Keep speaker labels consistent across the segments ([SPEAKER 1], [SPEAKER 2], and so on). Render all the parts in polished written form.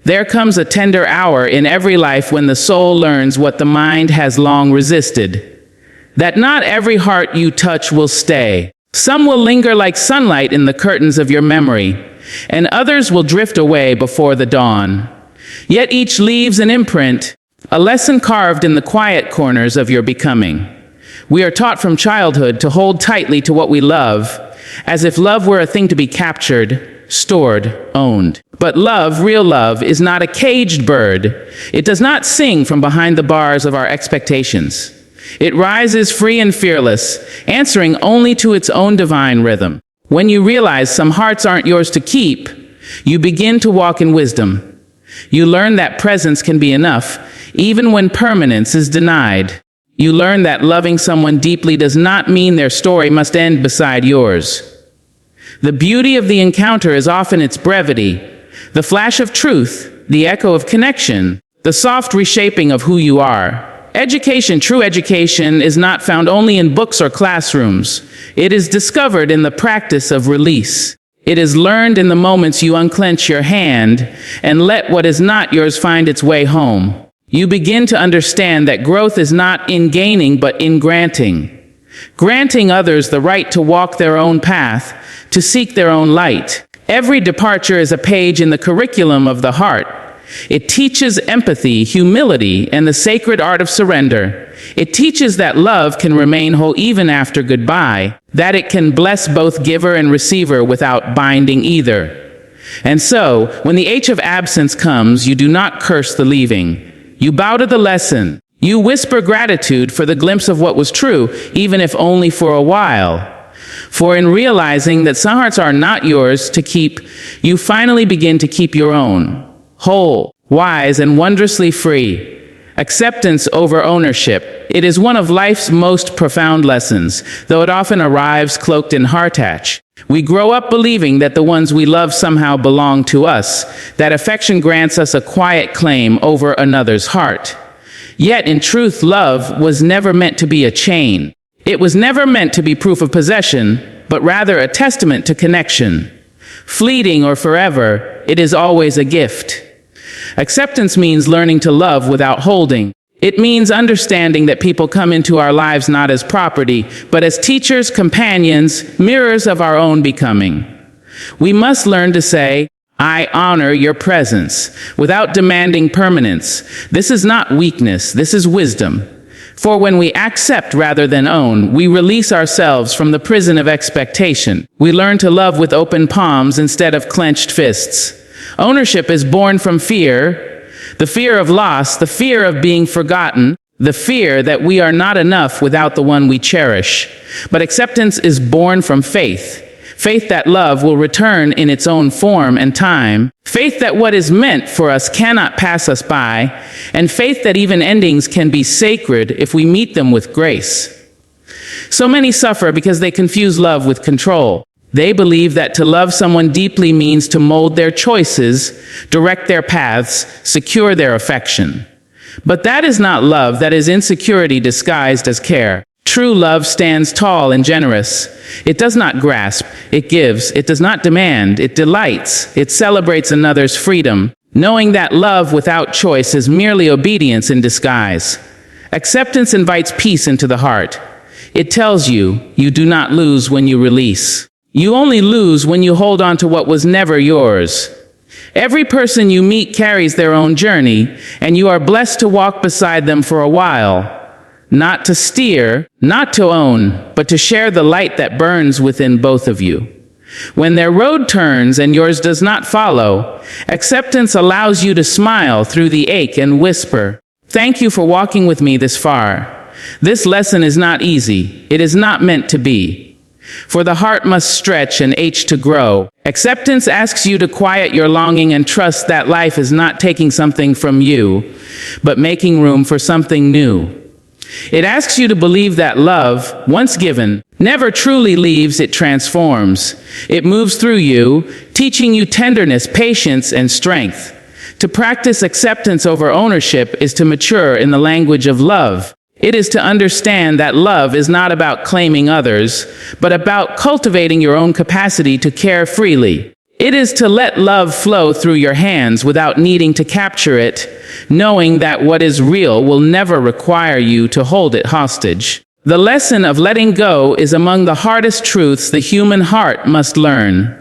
[SPEAKER 1] There comes a tender hour in every life when the soul learns what the mind has long resisted. That not every heart you touch will stay. Some will linger like sunlight in the curtains of your memory, and others will drift away before the dawn. Yet each leaves an imprint, a lesson carved in the quiet corners of your becoming. We are taught from childhood to hold tightly to what we love, as if love were a thing to be captured, stored, owned. But love, real love, is not a caged bird. It does not sing from behind the bars of our expectations. It rises free and fearless, answering only to its own divine rhythm. When you realize some hearts aren't yours to keep, you begin to walk in wisdom. You learn that presence can be enough, even when permanence is denied. You learn that loving someone deeply does not mean their story must end beside yours. The beauty of the encounter is often its brevity, the flash of truth, the echo of connection, the soft reshaping of who you are. Education, true education, is not found only in books or classrooms. It is discovered in the practice of release. It is learned in the moments you unclench your hand and let what is not yours find its way home. You begin to understand that growth is not in gaining but in granting. Granting others the right to walk their own path, to seek their own light. Every departure is a page in the curriculum of the heart. It teaches empathy, humility, and the sacred art of surrender. It teaches that love can remain whole even after goodbye, that it can bless both giver and receiver without binding either. And so, when the H of absence comes, you do not curse the leaving. You bow to the lesson. You whisper gratitude for the glimpse of what was true, even if only for a while. For in realizing that some hearts are not yours to keep, you finally begin to keep your own. Whole, wise, and wondrously free. Acceptance over ownership. It is one of life's most profound lessons, though it often arrives cloaked in heartache. We grow up believing that the ones we love somehow belong to us, that affection grants us a quiet claim over another's heart. Yet, in truth, love was never meant to be a chain. It was never meant to be proof of possession, but rather a testament to connection. Fleeting or forever, it is always a gift. Acceptance means learning to love without holding. It means understanding that people come into our lives not as property, but as teachers, companions, mirrors of our own becoming. We must learn to say, I honor your presence, without demanding permanence. This is not weakness, this is wisdom. For when we accept rather than own, we release ourselves from the prison of expectation. We learn to love with open palms instead of clenched fists. Ownership is born from fear, the fear of loss, the fear of being forgotten, the fear that we are not enough without the one we cherish. But acceptance is born from faith. Faith that love will return in its own form and time. Faith that what is meant for us cannot pass us by. And faith that even endings can be sacred if we meet them with grace. So many suffer because they confuse love with control. They believe that to love someone deeply means to mold their choices, direct their paths, secure their affection. But that is not love, that is insecurity disguised as care. True love stands tall and generous. It does not grasp, it gives. It does not demand, it delights. It celebrates another's freedom, knowing that love without choice is merely obedience in disguise. Acceptance invites peace into the heart. It tells you, you do not lose when you release. You only lose when you hold on to what was never yours. Every person you meet carries their own journey, and you are blessed to walk beside them for a while. Not to steer, not to own, but to share the light that burns within both of you. When their road turns and yours does not follow, acceptance allows you to smile through the ache and whisper, "Thank you for walking with me this far. This lesson is not easy. It is not meant to be." For the heart must stretch and ache to grow. Acceptance asks you to quiet your longing and trust that life is not taking something from you, but making room for something new. It asks you to believe that love, once given, never truly leaves, it transforms. It moves through you, teaching you tenderness, patience, and strength. To practice acceptance over ownership is to mature in the language of love. It is to understand that love is not about claiming others, but about cultivating your own capacity to care freely. It is to let love flow through your hands without needing to capture it, knowing that what is real will never require you to hold it hostage. The lesson of letting go is among the hardest truths the human heart must learn.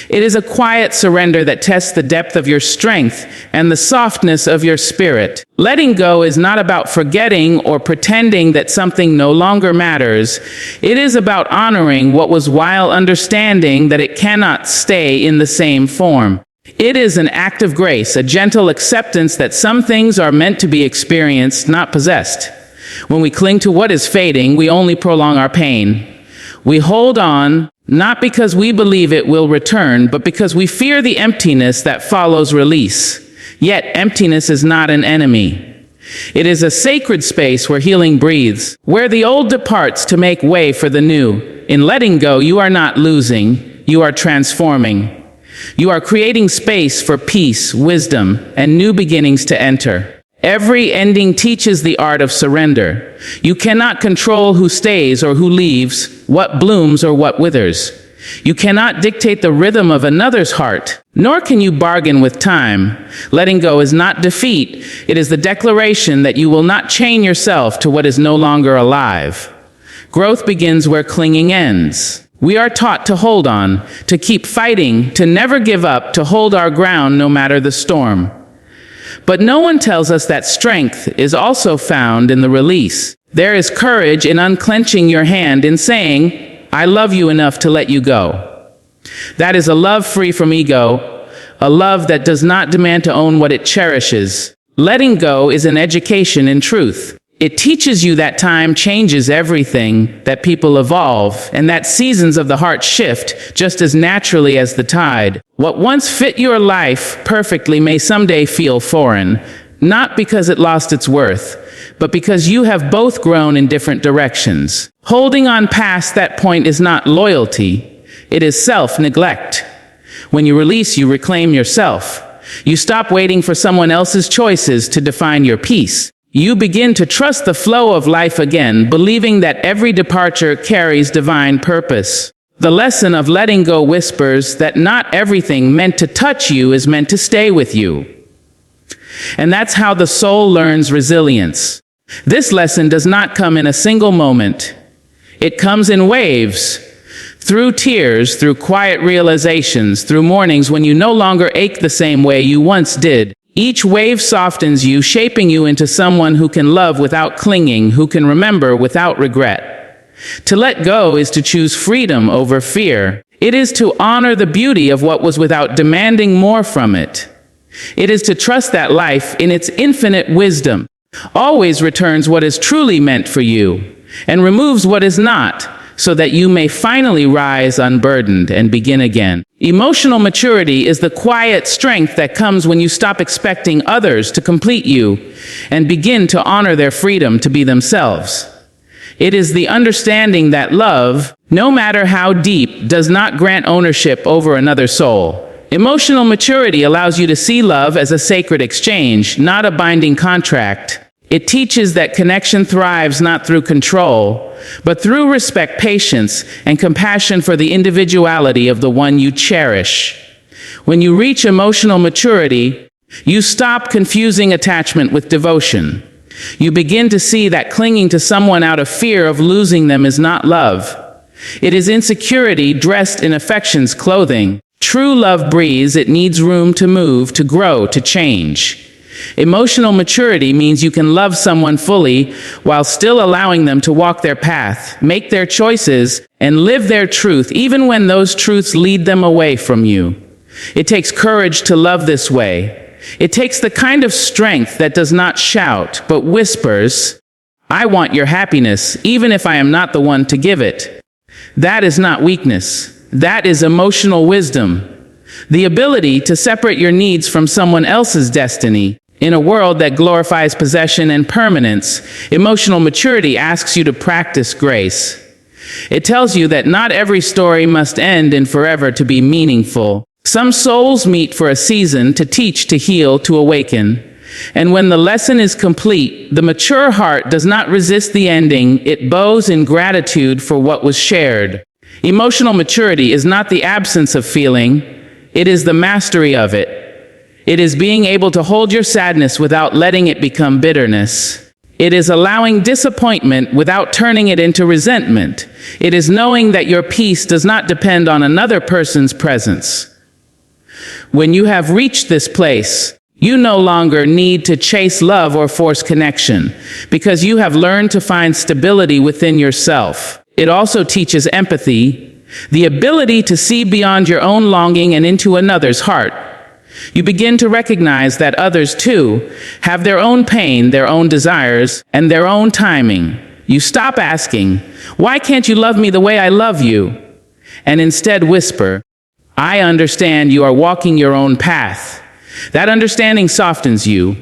[SPEAKER 1] It is a quiet surrender that tests the depth of your strength and the softness of your spirit. Letting go is not about forgetting or pretending that something no longer matters. It is about honoring what was while understanding that it cannot stay in the same form. It is an act of grace, a gentle acceptance that some things are meant to be experienced, not possessed. When we cling to what is fading, we only prolong our pain. We hold on, not because we believe it will return, but because we fear the emptiness that follows release. Yet emptiness is not an enemy. It is a sacred space where healing breathes, where the old departs to make way for the new. In letting go, you are not losing, you are transforming. You are creating space for peace, wisdom, and new beginnings to enter. Every ending teaches the art of surrender. You cannot control who stays or who leaves, what blooms or what withers. You cannot dictate the rhythm of another's heart, nor can you bargain with time. Letting go is not defeat. It is the declaration that you will not chain yourself to what is no longer alive. Growth begins where clinging ends. We are taught to hold on, to keep fighting, to never give up, to hold our ground no matter the storm. But no one tells us that strength is also found in the release. There is courage in unclenching your hand, in saying, I love you enough to let you go. That is a love free from ego, a love that does not demand to own what it cherishes. Letting go is an education in truth. It teaches you that time changes everything, that people evolve, and that seasons of the heart shift just as naturally as the tide. What once fit your life perfectly may someday feel foreign, not because it lost its worth, but because you have both grown in different directions. Holding on past that point is not loyalty, it is self-neglect. When you release, you reclaim yourself. You stop waiting for someone else's choices to define your peace. You begin to trust the flow of life again, believing that every departure carries divine purpose. The lesson of letting go whispers that not everything meant to touch you is meant to stay with you. And that's how the soul learns resilience. This lesson does not come in a single moment. It comes in waves, through tears, through quiet realizations, through mornings when you no longer ache the same way you once did. Each wave softens you, shaping you into someone who can love without clinging, who can remember without regret. To let go is to choose freedom over fear. It is to honor the beauty of what was without demanding more from it. It is to trust that life, in its infinite wisdom, always returns what is truly meant for you, and removes what is not, so that you may finally rise unburdened and begin again. Emotional maturity is the quiet strength that comes when you stop expecting others to complete you and begin to honor their freedom to be themselves. It is the understanding that love, no matter how deep, does not grant ownership over another soul. Emotional maturity allows you to see love as a sacred exchange, not a binding contract. It teaches that connection thrives not through control, but through respect, patience, and compassion for the individuality of the one you cherish. When you reach emotional maturity, you stop confusing attachment with devotion. You begin to see that clinging to someone out of fear of losing them is not love. It is insecurity dressed in affection's clothing. True love breathes, it needs room to move, to grow, to change. Emotional maturity means you can love someone fully while still allowing them to walk their path, make their choices, and live their truth, even when those truths lead them away from you. It takes courage to love this way. It takes the kind of strength that does not shout, but whispers, I want your happiness, even if I am not the one to give it. That is not weakness. That is emotional wisdom. The ability to separate your needs from someone else's destiny. In a world that glorifies possession and permanence, emotional maturity asks you to practice grace. It tells you that not every story must end in forever to be meaningful. Some souls meet for a season, to teach, to heal, to awaken. And when the lesson is complete, the mature heart does not resist the ending. It bows in gratitude for what was shared. Emotional maturity is not the absence of feeling. It is the mastery of it. It is being able to hold your sadness without letting it become bitterness. It is allowing disappointment without turning it into resentment. It is knowing that your peace does not depend on another person's presence. When you have reached this place, you no longer need to chase love or force connection, because you have learned to find stability within yourself. It also teaches empathy, the ability to see beyond your own longing and into another's heart. You begin to recognize that others, too, have their own pain, their own desires, and their own timing. You stop asking, "Why can't you love me the way I love you?" and instead whisper, "I understand you are walking your own path." That understanding softens you.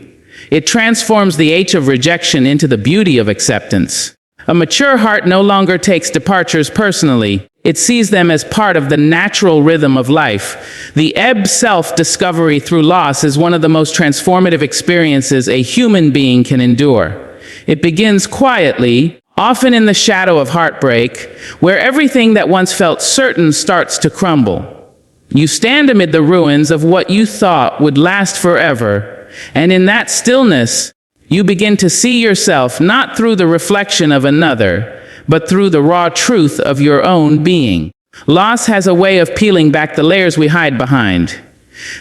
[SPEAKER 1] It transforms the H of rejection into the beauty of acceptance. A mature heart no longer takes departures personally. It sees them as part of the natural rhythm of life. The ebb self-discovery through loss is one of the most transformative experiences a human being can endure. It begins quietly, often in the shadow of heartbreak, where everything that once felt certain starts to crumble. You stand amid the ruins of what you thought would last forever, and in that stillness, you begin to see yourself not through the reflection of another, but through the raw truth of your own being. Loss has a way of peeling back the layers we hide behind.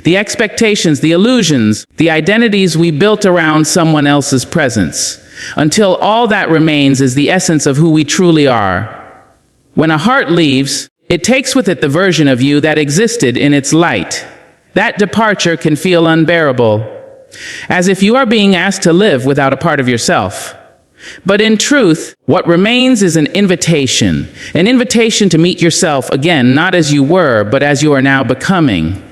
[SPEAKER 1] The expectations, the illusions, the identities we built around someone else's presence, until all that remains is the essence of who we truly are. When a heart leaves, it takes with it the version of you that existed in its light. That departure can feel unbearable, as if you are being asked to live without a part of yourself. But in truth, what remains is an invitation to meet yourself again, not as you were, but as you are now becoming.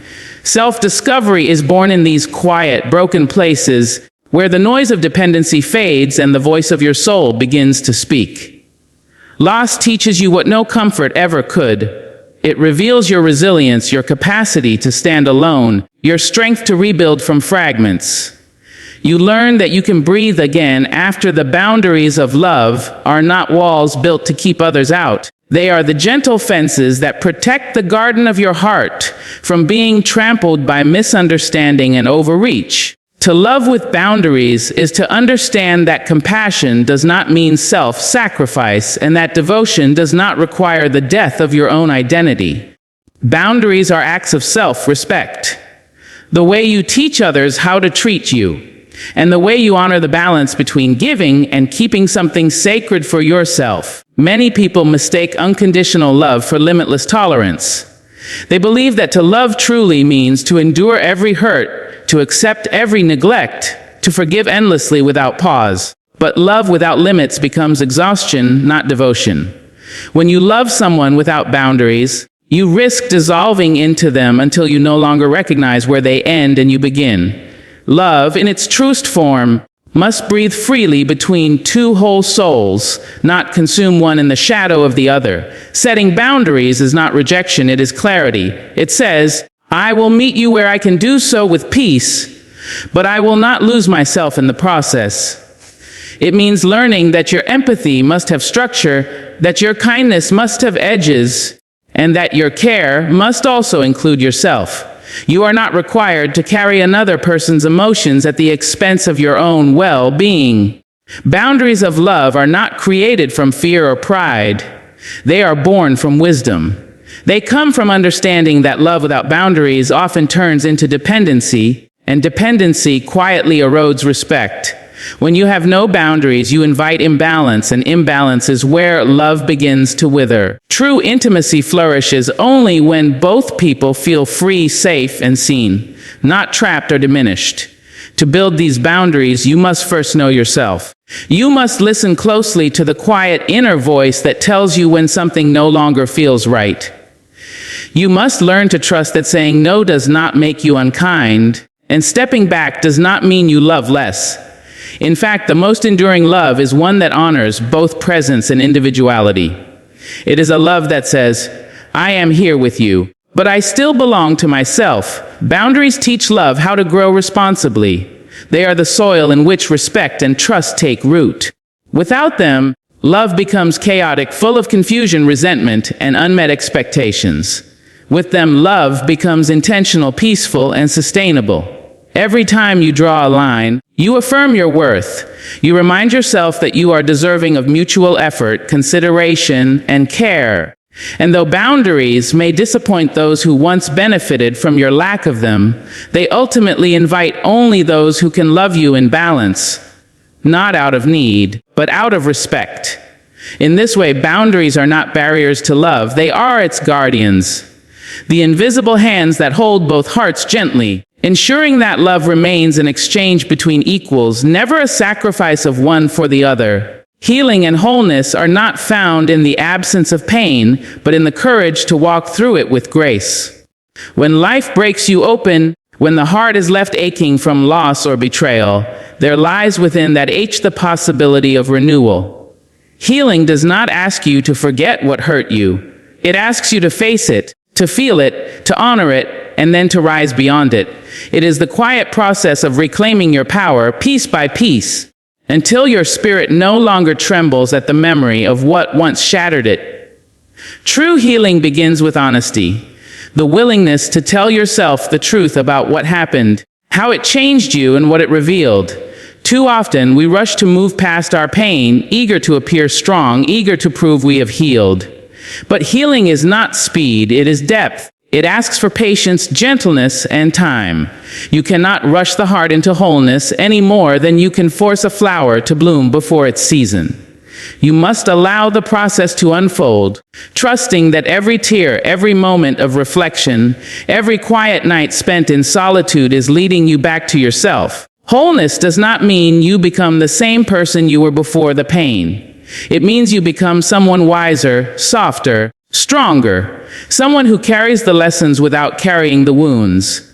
[SPEAKER 1] Self-discovery is born in these quiet, broken places where the noise of dependency fades and the voice of your soul begins to speak. Loss teaches you what no comfort ever could. It reveals your resilience, your capacity to stand alone, your strength to rebuild from fragments. You learn that you can breathe again after the boundaries of love are not walls built to keep others out. They are the gentle fences that protect the garden of your heart from being trampled by misunderstanding and overreach. To love with boundaries is to understand that compassion does not mean self-sacrifice, and that devotion does not require the death of your own identity. Boundaries are acts of self-respect. The way you teach others how to treat you, and the way you honor the balance between giving and keeping something sacred for yourself. Many people mistake unconditional love for limitless tolerance. They believe that to love truly means to endure every hurt, to accept every neglect, to forgive endlessly without pause. But love without limits becomes exhaustion, not devotion. When you love someone without boundaries, you risk dissolving into them until you no longer recognize where they end and you begin. Love, in its truest form, must breathe freely between two whole souls, not consume one in the shadow of the other. Setting boundaries is not rejection, it is clarity. It says, "I will meet you where I can do so with peace, but I will not lose myself in the process." It means learning that your empathy must have structure, that your kindness must have edges, and that your care must also include yourself. You are not required to carry another person's emotions at the expense of your own well-being. Boundaries of love are not created from fear or pride. They are born from wisdom. They come from understanding that love without boundaries often turns into dependency, and dependency quietly erodes respect. When you have no boundaries, you invite imbalance, and imbalance is where love begins to wither. True intimacy flourishes only when both people feel free, safe, and seen, not trapped or diminished. To build these boundaries, you must first know yourself. You must listen closely to the quiet inner voice that tells you when something no longer feels right. You must learn to trust that saying no does not make you unkind, and stepping back does not mean you love less. In fact, the most enduring love is one that honors both presence and individuality. It is a love that says, "I am here with you, but I still belong to myself." Boundaries teach love how to grow responsibly. They are the soil in which respect and trust take root. Without them, love becomes chaotic, full of confusion, resentment, and unmet expectations. With them, love becomes intentional, peaceful, and sustainable. Every time you draw a line, you affirm your worth. You remind yourself that you are deserving of mutual effort, consideration, and care. And though boundaries may disappoint those who once benefited from your lack of them, they ultimately invite only those who can love you in balance, not out of need, but out of respect. In this way, boundaries are not barriers to love, they are its guardians, the invisible hands that hold both hearts gently, ensuring that love remains an exchange between equals, never a sacrifice of one for the other. Healing and wholeness are not found in the absence of pain, but in the courage to walk through it with grace. When life breaks you open, when the heart is left aching from loss or betrayal, there lies within that the possibility of renewal. Healing does not ask you to forget what hurt you. It asks you to face it, to feel it, to honor it, and then to rise beyond it. It is the quiet process of reclaiming your power piece by piece, until your spirit no longer trembles at the memory of what once shattered it. True healing begins with honesty, the willingness to tell yourself the truth about what happened, how it changed you, and what it revealed. Too often, we rush to move past our pain, eager to appear strong, eager to prove we have healed. But healing is not speed, it is depth. It asks for patience, gentleness, and time. You cannot rush the heart into wholeness any more than you can force a flower to bloom before its season. You must allow the process to unfold, trusting that every tear, every moment of reflection, every quiet night spent in solitude is leading you back to yourself. Wholeness does not mean you become the same person you were before the pain. It means you become someone wiser, softer, stronger, someone who carries the lessons without carrying the wounds.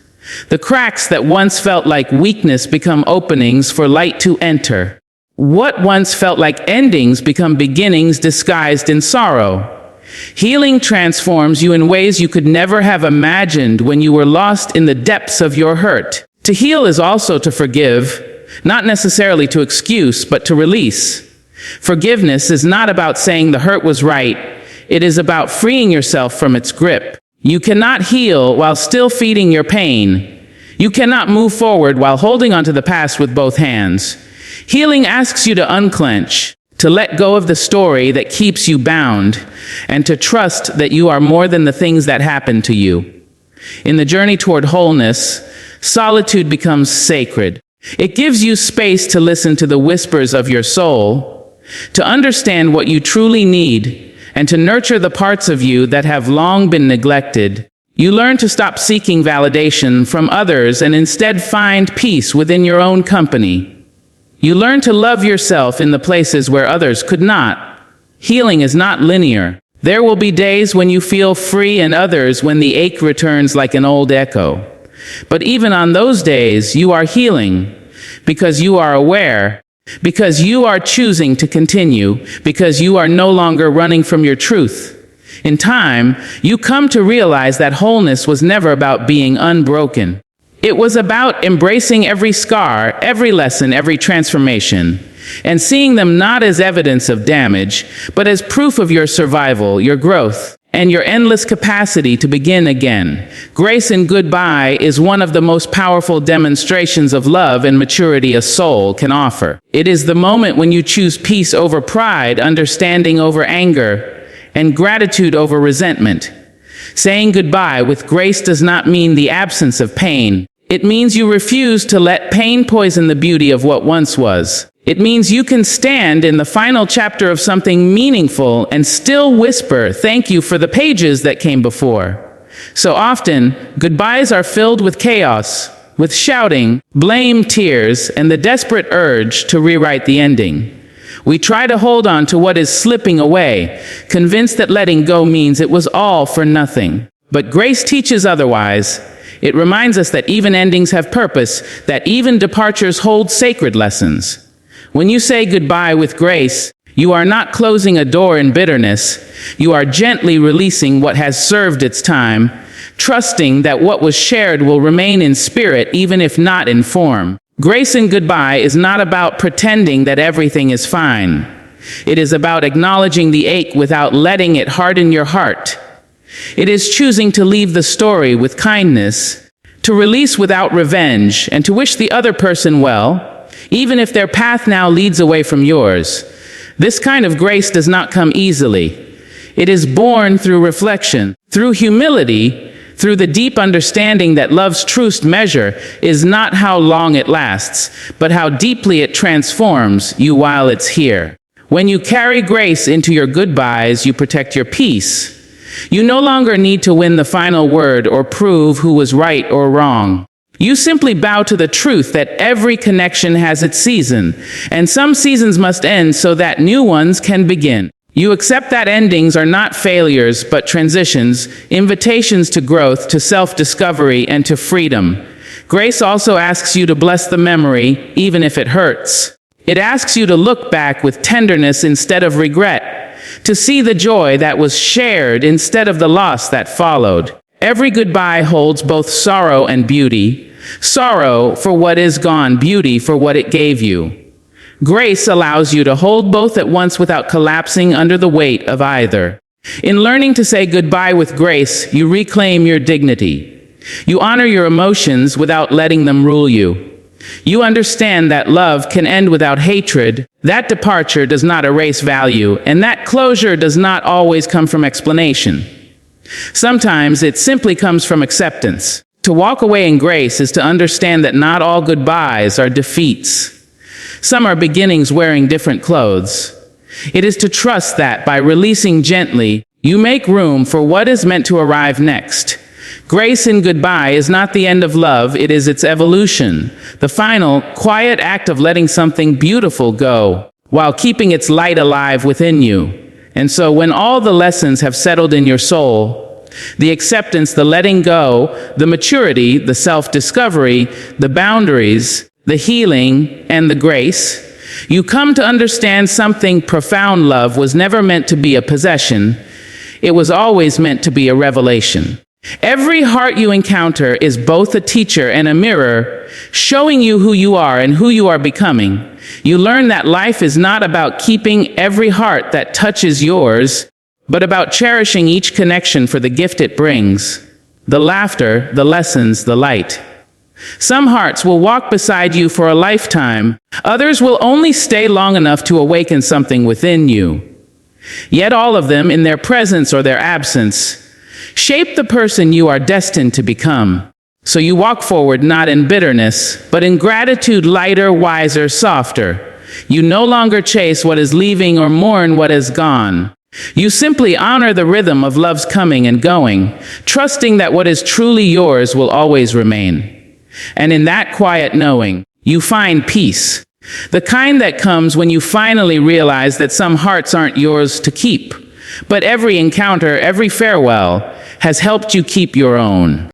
[SPEAKER 1] The cracks that once felt like weakness become openings for light to enter. What once felt like endings become beginnings disguised in sorrow. Healing transforms you in ways you could never have imagined when you were lost in the depths of your hurt. To heal is also to forgive, not necessarily to excuse, but to release. Forgiveness is not about saying the hurt was right. It is about freeing yourself from its grip. You cannot heal while still feeding your pain. You cannot move forward while holding onto the past with both hands. Healing asks you to unclench, to let go of the story that keeps you bound, and to trust that you are more than the things that happen to you. In the journey toward wholeness, solitude becomes sacred. It gives you space to listen to the whispers of your soul, to understand what you truly need, and to nurture the parts of you that have long been neglected. You learn to stop seeking validation from others and instead find peace within your own company. You learn to love yourself in the places where others could not. Healing is not linear. There will be days when you feel free and others when the ache returns like an old echo. But even on those days, you are healing because you are aware, because you are choosing to continue, because you are no longer running from your truth. In time, you come to realize that wholeness was never about being unbroken. It was about embracing every scar, every lesson, every transformation, and seeing them not as evidence of damage, but as proof of your survival, your growth, and your endless capacity to begin again. Grace and goodbye is one of the most powerful demonstrations of love and maturity a soul can offer. It is the moment when you choose peace over pride, understanding over anger, and gratitude over resentment. Saying goodbye with grace does not mean the absence of pain. It means you refuse to let pain poison the beauty of what once was. It means you can stand in the final chapter of something meaningful and still whisper, "Thank you for the pages that came before." So often, goodbyes are filled with chaos, with shouting, blame, tears, and the desperate urge to rewrite the ending. We try to hold on to what is slipping away, convinced that letting go means it was all for nothing. But grace teaches otherwise. It reminds us that even endings have purpose, that even departures hold sacred lessons. When you say goodbye with grace, you are not closing a door in bitterness. You are gently releasing what has served its time, trusting that what was shared will remain in spirit even if not in form. Grace and goodbye is not about pretending that everything is fine. It is about acknowledging the ache without letting it harden your heart. It is choosing to leave the story with kindness, to release without revenge, and to wish the other person well, even if their path now leads away from yours. This kind of grace does not come easily. It is born through reflection, through humility, through the deep understanding that love's truest measure is not how long it lasts, but how deeply it transforms you while it's here. When you carry grace into your goodbyes, you protect your peace. You no longer need to win the final word or prove who was right or wrong. You simply bow to the truth that every connection has its season, and some seasons must end so that new ones can begin. You accept that endings are not failures, but transitions, invitations to growth, to self-discovery, and to freedom. Grace also asks you to bless the memory, even if it hurts. It asks you to look back with tenderness instead of regret, to see the joy that was shared instead of the loss that followed. Every goodbye holds both sorrow and beauty. Sorrow for what is gone, beauty for what it gave you. Grace allows you to hold both at once without collapsing under the weight of either. In learning to say goodbye with grace, you reclaim your dignity. You honor your emotions without letting them rule you. You understand that love can end without hatred, that departure does not erase value, and that closure does not always come from explanation. Sometimes it simply comes from acceptance. To walk away in grace is to understand that not all goodbyes are defeats. Some are beginnings wearing different clothes. It is to trust that by releasing gently, you make room for what is meant to arrive next. Grace in goodbye is not the end of love, it is its evolution, the final, quiet act of letting something beautiful go, while keeping its light alive within you. And so when all the lessons have settled in your soul, the acceptance, the letting go, the maturity, the self-discovery, the boundaries, the healing, and the grace, you come to understand something profound. Love was never meant to be a possession. It was always meant to be a revelation. Every heart you encounter is both a teacher and a mirror, showing you who you are and who you are becoming. You learn that life is not about keeping every heart that touches yours, but about cherishing each connection for the gift it brings, the laughter, the lessons, the light. Some hearts will walk beside you for a lifetime. Others will only stay long enough to awaken something within you. Yet all of them, in their presence or their absence, shape the person you are destined to become. So you walk forward not in bitterness, but in gratitude, lighter, wiser, softer. You no longer chase what is leaving or mourn what is gone. You simply honor the rhythm of love's coming and going, trusting that what is truly yours will always remain. And in that quiet knowing, you find peace, the kind that comes when you finally realize that some hearts aren't yours to keep, but every encounter, every farewell, has helped you keep your own.